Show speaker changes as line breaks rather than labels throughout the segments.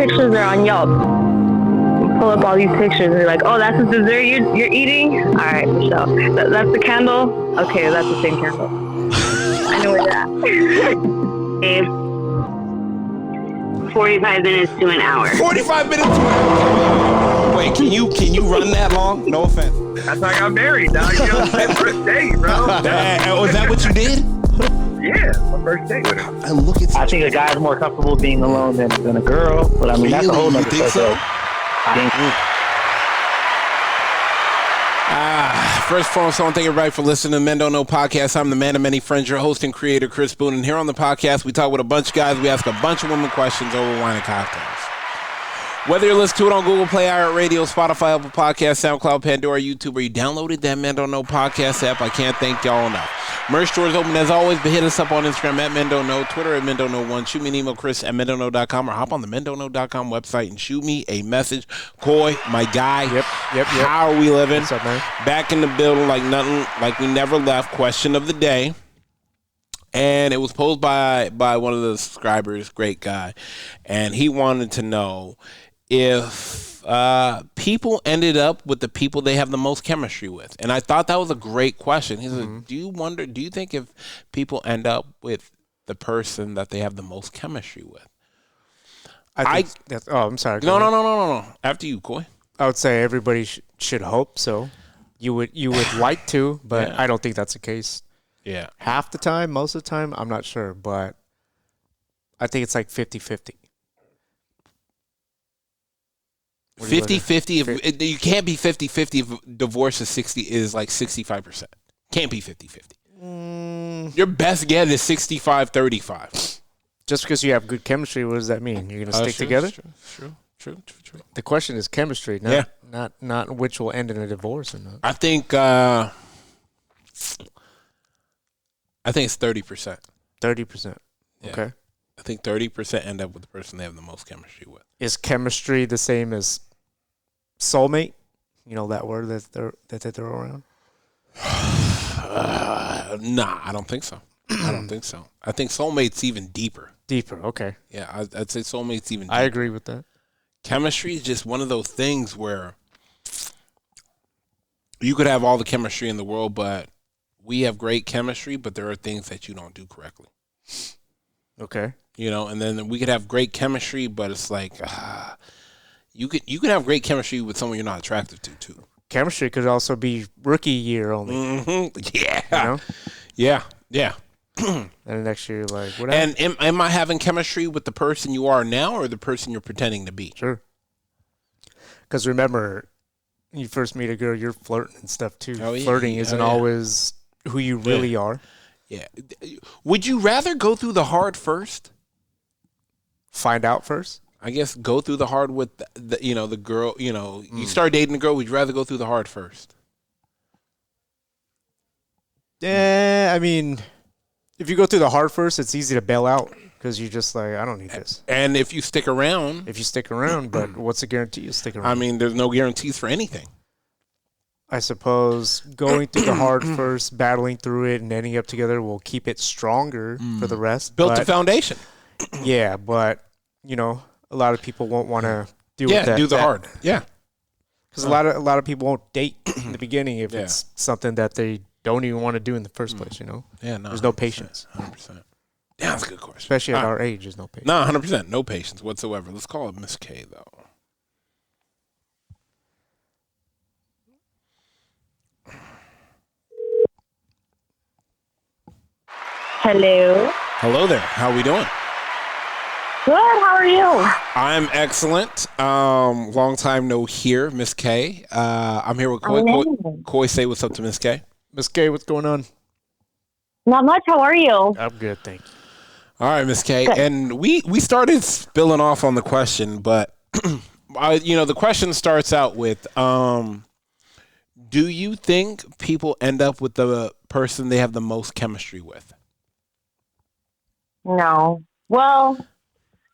pictures are on Yelp. Pull up all these pictures and you're like, oh, that's the dessert you're eating? All right, Michelle. That's the candle? Okay, that's the same candle. I know where you're at.
45 minutes to an hour.
45 minutes to an hour. Wait, can you run that long? No offense.
That's how I got married, dog. You know, first date, bro.
Was that what you did?
Yeah, my first date with her.
And look at
I think a guy's more comfortable being alone than a girl, but I mean, that's a whole nother
You think so?
I think
First and foremost, I want to thank everybody for listening to Men Don't Know Podcast. I'm the man of many friends, your host and creator, Chris Boone. And here on the podcast, we talk with a bunch of guys. We ask a bunch of women questions over wine and cocktails. Whether you're listening to it on Google Play, iHeartRadio, Spotify, Apple Podcasts, SoundCloud, Pandora, YouTube, or you downloaded that Men Don't Know Podcast app, I can't thank y'all enough. Merch store is open as always, but hit us up on Instagram at Men Don't Know, Twitter at Men Don't Know 1. Shoot me an email, Chris at mendontknow.com, or hop on the mendontknow.com website and shoot me a message. Coy, my guy.
Yep.
How are we living?
What's up, man?
Back in the building like nothing, like we never left. Question of the day. And it was posed by one of the subscribers, great guy. And he wanted to know if people ended up with the people they have the most chemistry with. And I thought that was a great question. He said, do you think if people end up with the person that they have the most chemistry with?
I think that's, I'm sorry.
No. After you, Coy.
I would say everybody should hope so. You would like to, but
Yeah.
I don't think that's the case.
Yeah.
Half the time, most of the time, I'm not sure, but I think it's like 50-50.
50-50. If you can't be 50-50 if divorce is like 65%. Can't be 50-50. Your best get is 65-35.
Just because you have good chemistry, what does that mean? You're going to stick together?
True.
The question is chemistry, not which will end in a divorce or not.
I think it's 30%.
30%.
Yeah.
Okay.
I think 30% end up with the person they have the most chemistry with.
Is chemistry the same as soulmate? You know that word that they throw around?
Nah, I don't think so. I think soulmate's even deeper.
Deeper, okay.
Yeah, I'd say soulmate's even deeper.
I agree with that.
Chemistry is just one of those things where you could have all the chemistry in the world, but we have great chemistry, but there are things that you don't do correctly.
Okay.
You know, and then we could have great chemistry, but it's like you could have great chemistry with someone you're not attractive to too.
Chemistry could also be rookie year only.
Mm-hmm. Yeah.
You know?
Yeah.
And the next year, you're like, what happened?
And am I having chemistry with the person you are now or the person you're pretending to be?
Sure. Because remember, you first meet a girl, you're flirting and stuff too.
Oh, yeah.
Flirting isn't always who you really are.
Yeah. Would you rather go through the hard first?
Find out first?
I guess go through the hard with the girl, you start dating a girl, would you rather go through the hard first?
Yeah, I mean, if you go through the hard first, it's easy to bail out because you're just like, I don't need this.
And if you stick around.
If you stick around, but what's the guarantee you'll stick around?
I mean, there's no guarantees for anything.
I suppose going through the hard first, battling through it, and ending up together will keep it stronger for the rest.
Built the foundation.
Yeah, but, a lot of people won't want to do
the hard. Yeah.
Because a lot of people won't date in the beginning if it's something that they don't even want to do in the first place,
Yeah, no.
There's no patience.
100%. Yeah, that's a good question.
Especially at our age, there's no patience.
No, 100%. No patience whatsoever. Let's call it Miss K, though.
Hello.
Hello there. How are we doing?
Good. How are you?
I'm excellent. Long time no hear, Miss K. I'm here with Coy. Coy, say what's up to Miss K.
Miss K, what's going on?
Not much. How are you?
I'm good, thank you.
All right, Miss K.
Good.
And we started spilling off on the question, but the question starts out with, do you think people end up with the person they have the most chemistry with?
No. Well,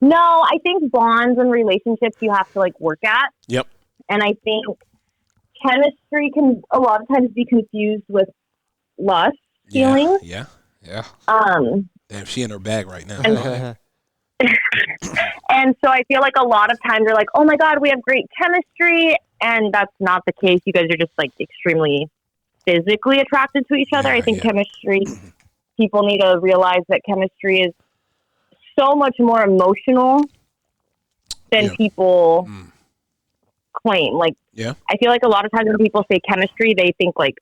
no. I think bonds and relationships you have to work at.
Yep.
And I think chemistry can a lot of times be confused with lust feelings.
Yeah.
Um.
Damn, she in her bag right now.
And so I feel like a lot of times they're like, oh my God, we have great chemistry. And that's not the case. You guys are just like extremely physically attracted to each other. I think chemistry, people need to realize that chemistry is so much more emotional than people claim. Like, I feel like a lot of times when people say chemistry, they think like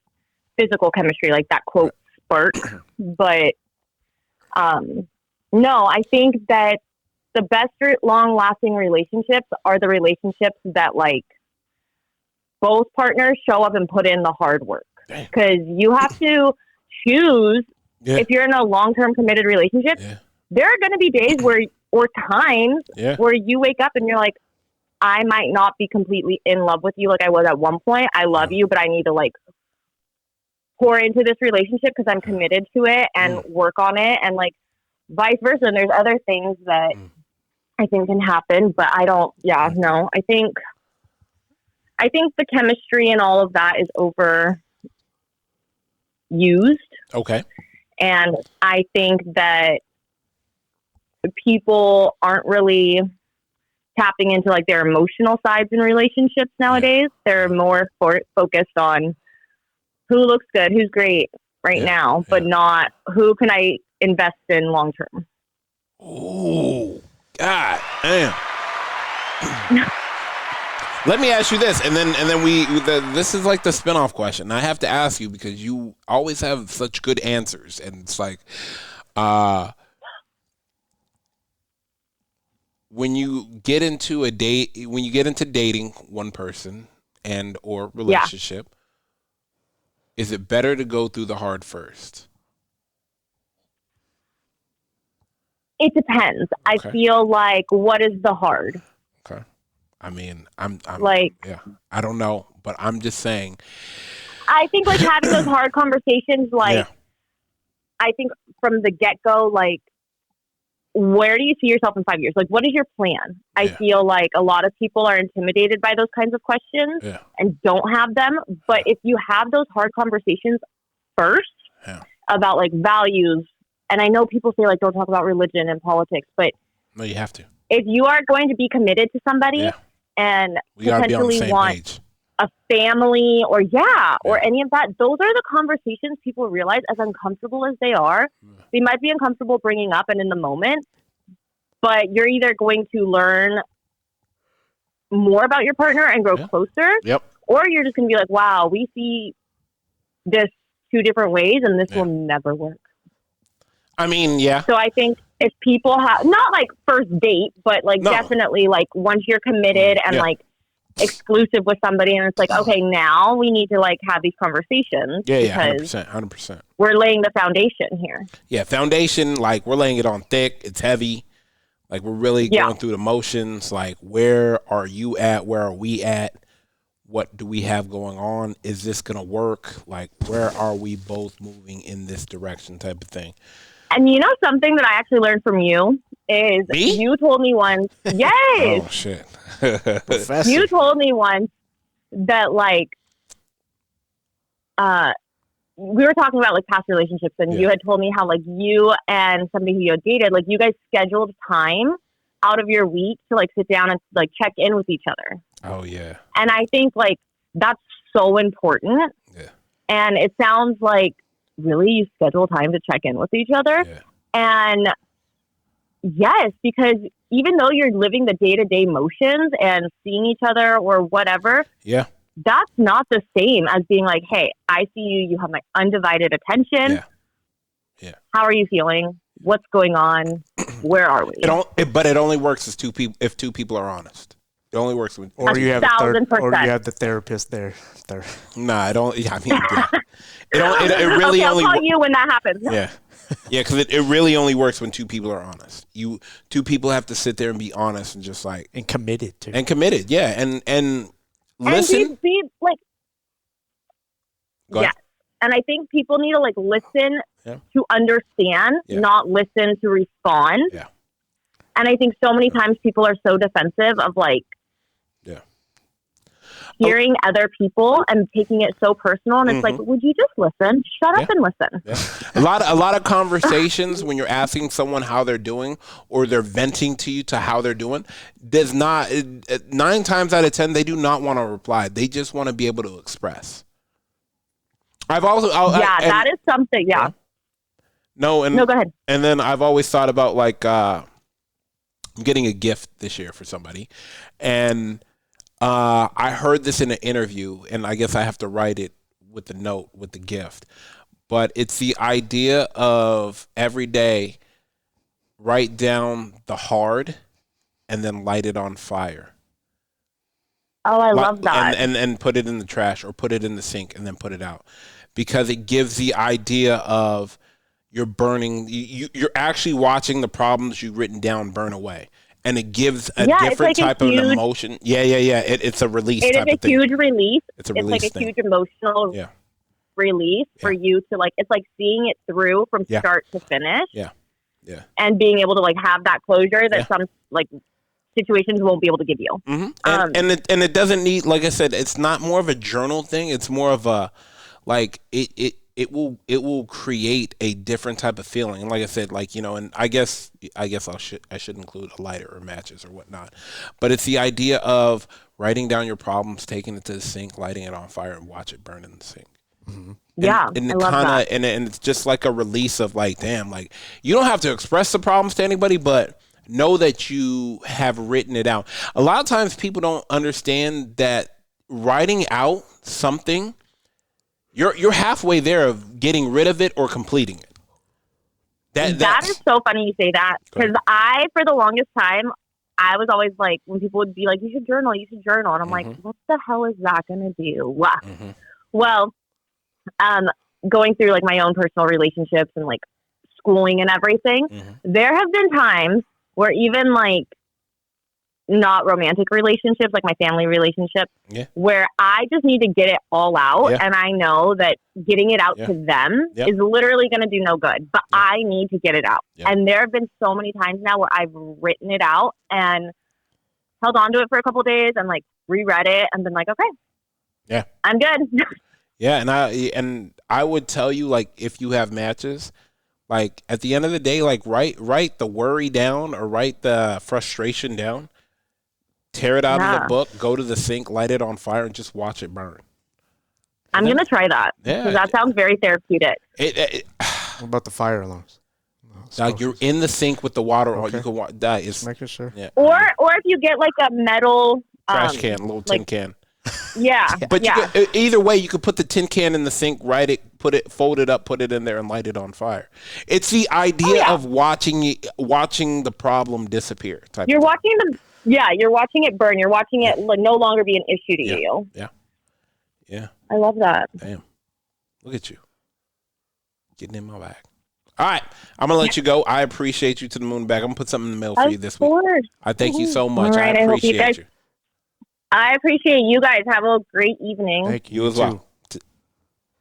physical chemistry, like that quote spark. But no, I think that the best long-lasting relationships are the relationships that like both partners show up and put in the hard work. Because you have to choose if you're in a long-term committed relationship. There are going to be days or times where you wake up and you're like, I might not be completely in love with you like I was at one point. I love you, but I need to like pour into this relationship because I'm committed to it and work on it, and like vice versa. And there's other things that I think can happen, but I don't. Yeah, no. I think the chemistry and all of that is overused.
Okay.
And I think that people aren't really tapping into like their emotional sides in relationships nowadays. They're more focused on who looks good, who's great right now, but not who can I invest in long term.
Oh, God damn. Let me ask you this, and then this is like the spinoff question. I have to ask you because you always have such good answers, and it's like, when you get into dating one person and or relationship, is it better to go through the hard first?
It depends. Okay. I feel like, what is the hard?
Okay. I mean, I'm
like,
I don't know, but I'm just saying.
I think like having those hard conversations, like, I think from the get-go, like, where do you see yourself in 5 years? Like, what is your plan? I feel like a lot of people are intimidated by those kinds of questions and don't have them. But if you have those hard conversations first about like values, and I know people say like, don't talk about religion and politics, but
no, you have to.
If you are going to be committed to somebody and potentially want a family or any of that, those are the conversations people realize, as uncomfortable as they are, they might be uncomfortable bringing up and in the moment, but you're either going to learn more about your partner and grow closer, or you're just going to be like, wow, we see this two different ways and this will never work.
I mean,
So I think if people have, not like first date, but like definitely like once you're committed and like exclusive with somebody, and it's like, okay, now we need to like have these conversations.
Yeah, 100%.
We're laying the foundation here.
Yeah, foundation, like we're laying it on thick. It's heavy. Like we're really going through the motions. Like, where are you at? Where are we at? What do we have going on? Is this going to work? Like, where are we both moving in this direction type of thing?
And you know something that I actually learned from you is you told me once,
Oh, shit.
You told me once that like, we were talking about like past relationships, and you had told me how like you and somebody who you had dated, like you guys scheduled time out of your week to like sit down and like check in with each other.
Oh yeah.
And I think like that's so important.
Yeah.
And it sounds like really you schedule time to check in with each other.
Yeah.
And yes, because even though you're living the day-to-day motions and seeing each other or whatever, that's not the same as being like, hey, I see you, you have my undivided attention.
Yeah.
How are you feeling? What's going on? Where are we?
But it only works if two people are honest. It only works when
you have the therapist there.
Nah, I don't. Yeah, I mean, it really
I'll call you when that happens.
Yeah, because it really only works when two people are honest. Two people have to sit there and be honest and just like
committed to
and listen.
Be like, and I think people need to like listen to understand, not listen to respond.
Yeah.
And I think so many times people are so defensive of like, hearing other people and taking it so personal, and it's like, would you just listen? Shut up and listen.
Yeah. A lot of conversations when you're asking someone how they're doing or they're venting to you to how they're doing, does not 9 times out of 10 they do not want to reply. They just want to be able to express.
That is something. Yeah.
No,
go ahead.
And then I've always thought about like I'm getting a gift this year for somebody, and I heard this in an interview, and I guess I have to write it with the note with the gift. But it's the idea of every day write down the hard and then light it on fire.
Oh, I love that.
And put it in the trash or put it in the sink and then put it out. Because it gives the idea of you're burning, you're actually watching the problems you've written down burn away. And it gives a different type of emotion. Yeah. It's a release type of thing.
It is a huge release.
It's a release
It's like a huge emotional release for you to like, it's like seeing it through from start to finish.
Yeah.
And being able to like have that closure that some like situations won't be able to give you.
Mm-hmm. And it doesn't need, like I said, it's not more of a journal thing. It's more of a, like it will create a different type of feeling. And like I said, like, you know, and I guess I should include a lighter or matches or whatnot, but it's the idea of writing down your problems, taking it to the sink, lighting it on fire and watch it burn in the sink.
Mm-hmm.
And I love that. And it's just like a release of like, damn, like you don't have to express the problems to anybody, but know that you have written it out. A lot of times people don't understand that writing out something, you're halfway there of getting rid of it or completing it.
That is so funny you say that, because for the longest time, I was always like, when people would be like, you should journal. And I'm like, what the hell is that going to do? Wow. Mm-hmm. Well, going through like my own personal relationships and like schooling and everything, there have been times where even like not romantic relationships, like my family relationships, where I just need to get it all out. And I know that getting it out to them is literally going to do no good, but I need to get it out. And there have been so many times now where I've written it out and held on to it for a couple of days and like reread it and been like, okay, I'm good.
And I would tell you, like, if you have matches, like at the end of the day, like write the worry down or write the frustration down. Tear it out of the book, go to the sink, light it on fire, and just watch it burn.
I'm going to try that. Yeah. That sounds very therapeutic.
What about the fire alarms?
Like you're in the sink with the water on. You can that is
making sure.
Yeah.
Or if you get like a metal
trash can, little tin can.
Yeah.
But either way, you could put the tin can in the sink, fold it up, put it in there, and light it on fire. It's the idea of watching the problem disappear.
You're watching you're watching it burn. You're watching it no longer be an issue to you.
Yeah.
I love that.
Damn. Look at you. Getting in my bag. All right. I'm going to let you go. I appreciate you to the moon and back. I'm going to put something in the mail for you this week. I thank you so much.
Right,
I appreciate you.
I appreciate you guys. Have a great evening.
Thank you as well.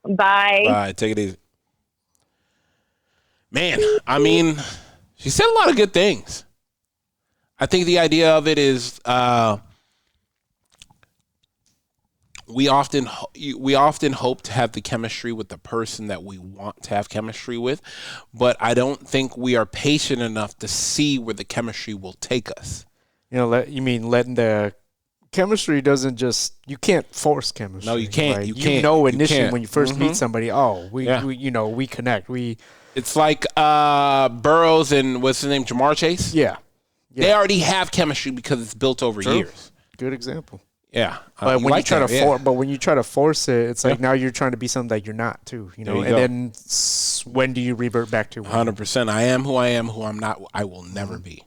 Bye.
Bye. Take it easy. Man, I mean, she said a lot of good things. I think the idea of it is we often hope to have the chemistry with the person that we want to have chemistry with, but I don't think we are patient enough to see where the chemistry will take us.
You know, you mean letting the chemistry doesn't just, you can't force chemistry.
No, you can't.
Right?
You can't.
Initially when you first meet somebody, we connect.
It's like Burroughs and what's his name, Jamar Chase.
Yeah.
They already have chemistry because it's built over years.
Good example.
Yeah,
but when you try to force it, it's like now you're trying to be something that you're not too. You know, then when do you revert back to?
100%. I am who I am. Who I'm not, I will never be.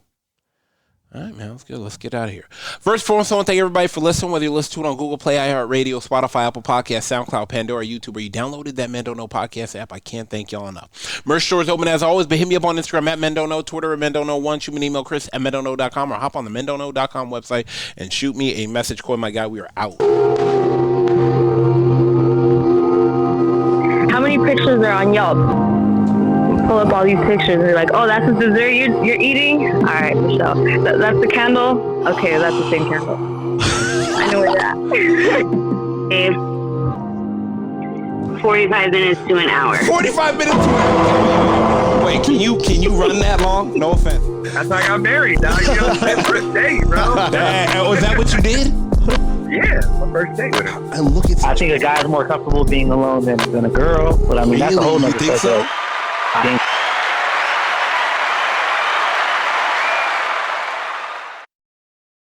All right, man. That's good. Let's get out of here. First, foremost, I want to thank everybody for listening, whether you listen to it on Google Play, iHeartRadio, Spotify, Apple Podcasts, SoundCloud, Pandora, YouTube, or you downloaded that Men Don't Know podcast app. I can't thank y'all enough. Merch store is open as always, but hit me up on Instagram at Men Don't Know, Twitter at Men Don't Know 1, shoot me an email, Chris at MenDon'tKnow.com, or hop on the MenDon'tKnow.com website and shoot me a message. Koi, my guy, we are out.
How many pictures are on Yelp? Pull up all these pictures and you're like, oh, that's the dessert you're eating? All right, Michelle. That's the candle? Okay, that's the same candle. I know it.
Babe, 45 minutes to an hour.
45 minutes. Wait, can you run that long? No offense.
That's how I got married, dog. You know, it's first date, bro.
Was that what you did?
Yeah, my first date with her.
And look at
I think a guy's more comfortable being alone than a girl, but I mean, that's a whole
Really?
nother
You think so?
subject. I think